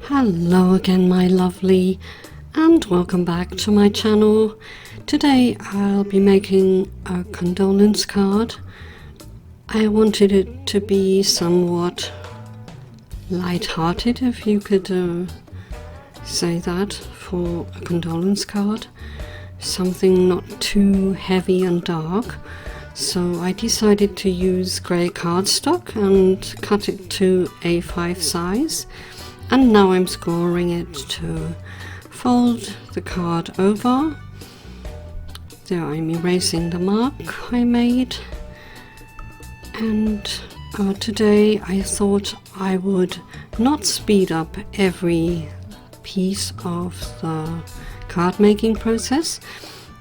Hello again, my lovely, and welcome back to my channel. Today I'll be making a condolence card. I wanted it to be somewhat light-hearted, if you could say that, for a condolence card. Something not too heavy and dark. So I decided to use grey cardstock and cut it to A5 size. And now I'm scoring it to fold the card over. There I'm erasing the mark I made. And today I thought I would not speed up every piece of the card making process,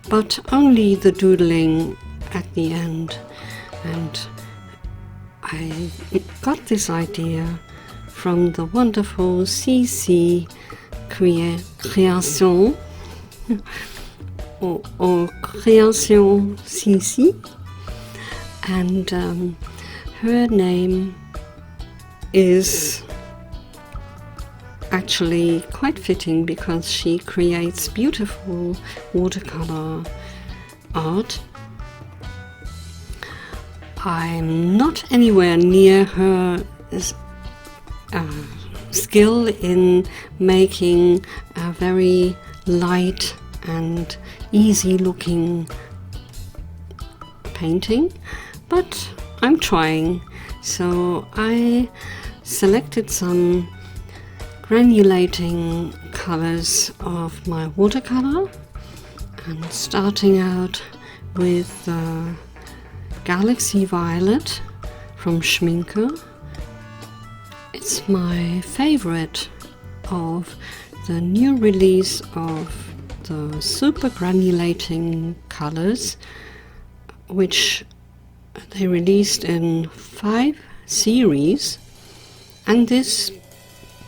but only the doodling at the end. And I got this idea from the wonderful CC Création or Création CC, and her name is actually quite fitting because she creates beautiful watercolor art. I'm not anywhere near her skill in making a very light and easy looking painting, but I'm trying. So I selected some granulating colors of my watercolor, and starting out with Galaxy Violet from Schmincke. It's my favorite of the new release of the super granulating colors, which they released in 5 series, and this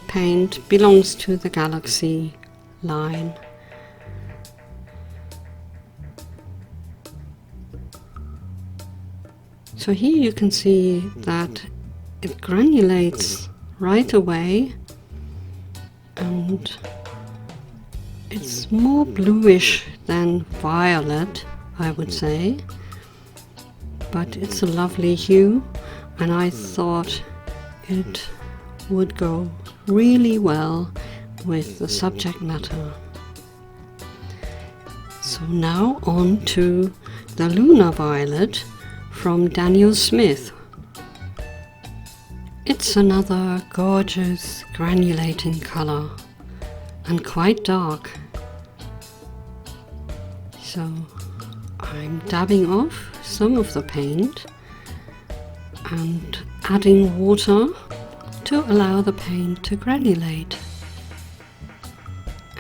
paint belongs to the Galaxy line. So here you can see that it granulates right away, and it's more bluish than violet, I would say, but it's a lovely hue, and I thought it would go really well with the subject matter. So now on to the Lunar Violet from Daniel Smith. It's another gorgeous granulating color and quite dark. So I'm dabbing off some of the paint and adding water to allow the paint to granulate.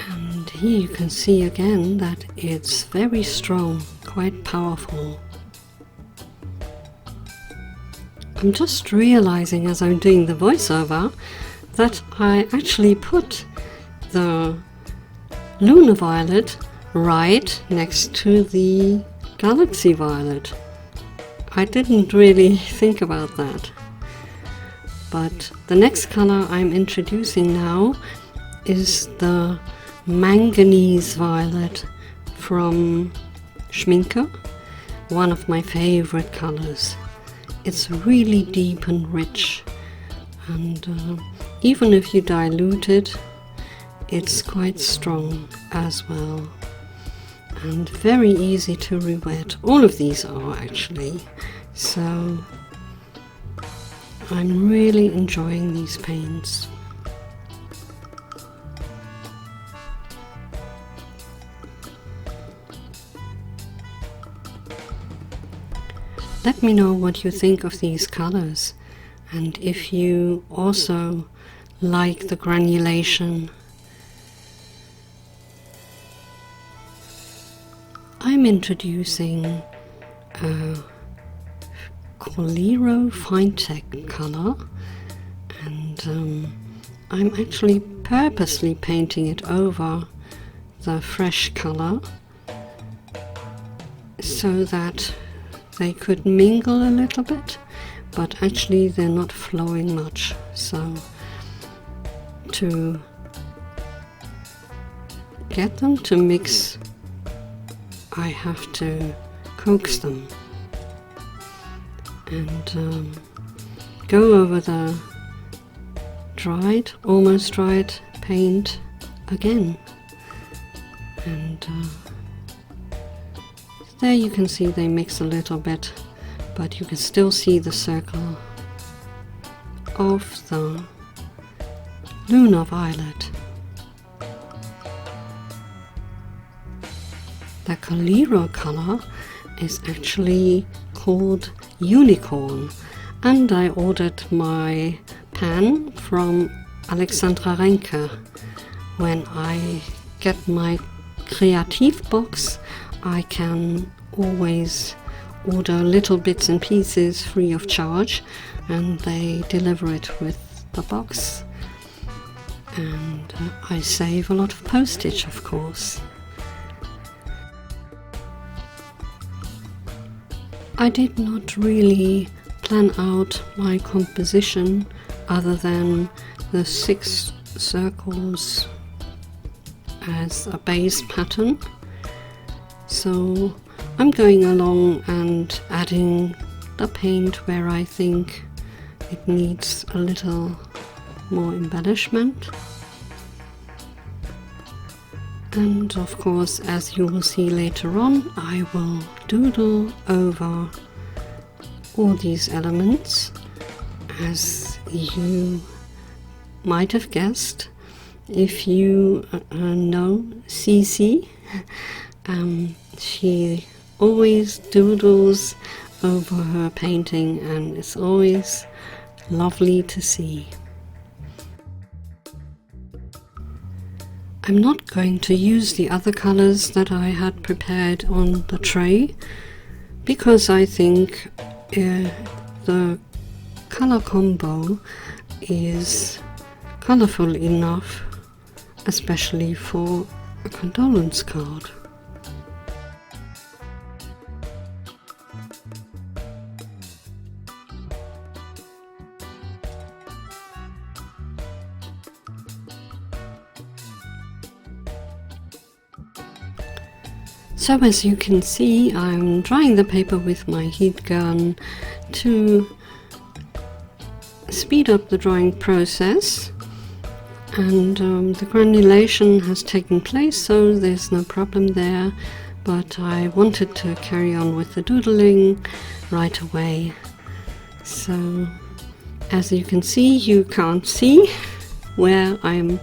And here you can see again that it's very strong, quite powerful. I'm just realizing as I'm doing the voiceover that I actually put the Lunar Violet right next to the Galaxy Violet. I didn't really think about that. But the next color I'm introducing now is the Manganese Violet from Schmincke, one of my favorite colors. It's really deep and rich, and even if you dilute it, it's quite strong as well, and very easy to re-wet. All of these are actually, so I'm really enjoying these paints. Let me know what you think of these colors, and if you also like the granulation. I'm introducing a Coliro Finetec color, and I'm actually purposely painting it over the fresh color so that they could mingle a little bit, but actually they're not flowing much. So to get them to mix, I have to coax them and go over the dried, almost dried paint again. And there you can see they mix a little bit, but you can still see the circle of the Lunar Violet. The Coliro color is actually called Unicorn, and I ordered my pan from Alexandra Renke. When I get my creative box, I can always order little bits and pieces free of charge, and they deliver it with the box, and I save a lot of postage, of course. I did not really plan out my composition other than the 6 circles as a base pattern, so I'm going along and adding the paint where I think it needs a little more embellishment. And of course, as you will see later on, I will doodle over all these elements. As you might have guessed, if you know Cici, she always doodles over her painting, and it's always lovely to see. I'm not going to use the other colors that I had prepared on the tray, because I think the color combo is colorful enough, especially for a condolence card. So as you can see, I'm drying the paper with my heat gun to speed up the drying process, and the granulation has taken place, so there's no problem there, but I wanted to carry on with the doodling right away. So as you can see, you can't see where I'm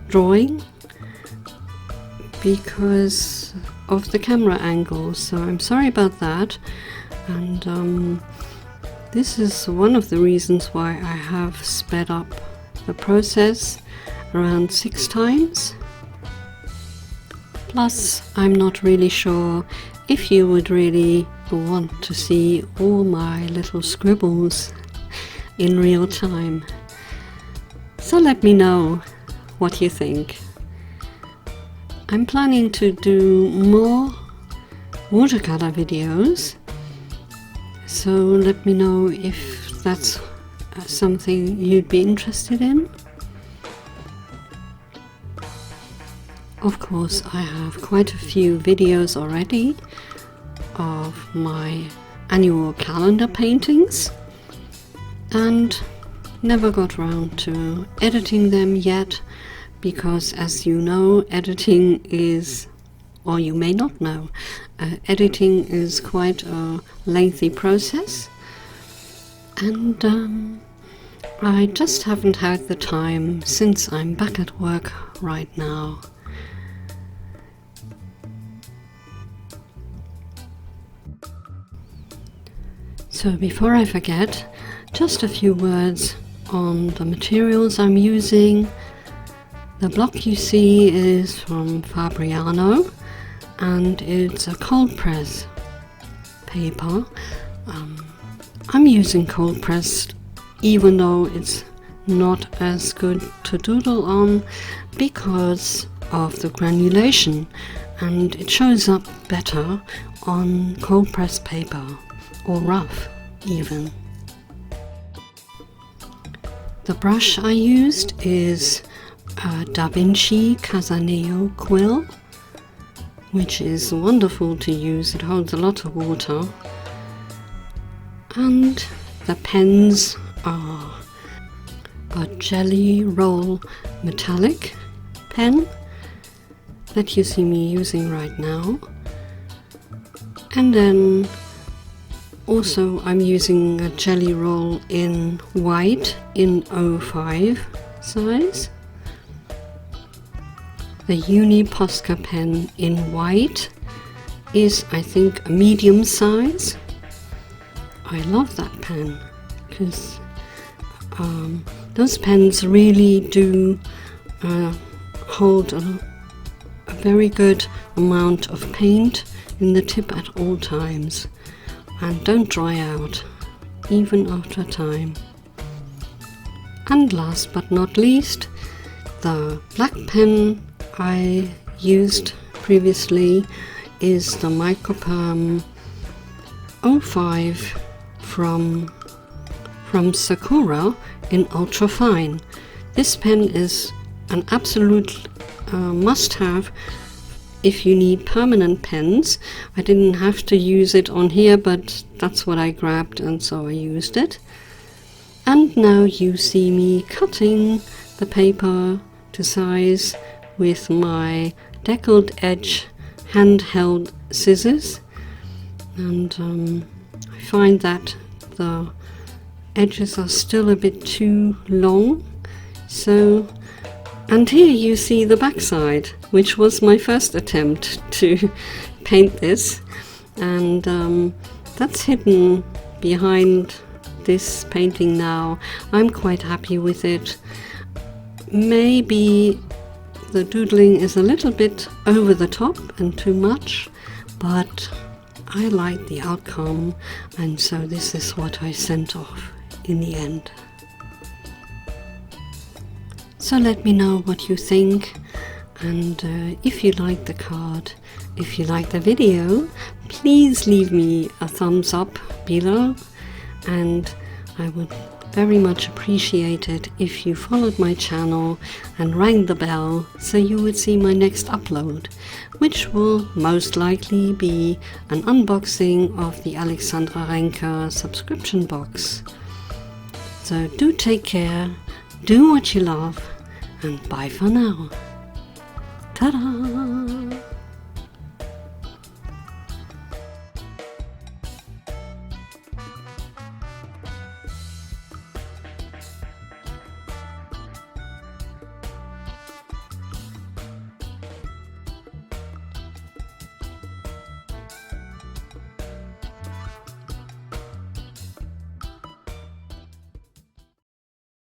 drawing because of the camera angle, so I'm sorry about that. And this is one of the reasons why I have sped up the process around 6 times. Plus, I'm not really sure if you would really want to see all my little scribbles in real time. So let me know what you think. I'm planning to do more watercolor videos, so let me know if that's something you'd be interested in. Of course, I have quite a few videos already of my annual calendar paintings, and never got around to editing them yet, because as you know, editing is, or you may not know, editing is quite a lengthy process, and I just haven't had the time since I'm back at work right now. So before I forget, just a few words on the materials I'm using. The block you see is from Fabriano, and it's a cold press paper. I'm using cold pressed even though it's not as good to doodle on because of the granulation, and it shows up better on cold pressed paper, or rough even. The brush I used is DaVinci Casaneo Quill, which is wonderful to use. It holds a lot of water. And the pens are a Gelli Roll Metallic pen that you see me using right now. And then also I'm using a Gelli Roll in white in 05 size. The Uni Posca pen in white is, I think, a medium size. I love that pen because those pens really do hold a very good amount of paint in the tip at all times and don't dry out even after time. And last but not least, the black pen I used previously is the MicroPerm 05 from Sakura in ultra fine. This pen is an absolute must-have if you need permanent pens. I didn't have to use it on here, but that's what I grabbed and so I used it. And now you see me cutting the paper to size with my Deckled edge handheld scissors, and I find that the edges are still a bit too long. So, and here you see the backside, which was my first attempt to paint this, and that's hidden behind this painting now. I'm quite happy with it. Maybe the doodling is a little bit over the top and too much, but I like the outcome, and so this is what I sent off in the end. So let me know what you think, and if you like the card, if you like the video, please leave me a thumbs up below, and I would very much appreciate it if you followed my channel and rang the bell so you would see my next upload, which will most likely be an unboxing of the Alexandra Renke subscription box. So do take care, do what you love, and bye for now. Ta-da!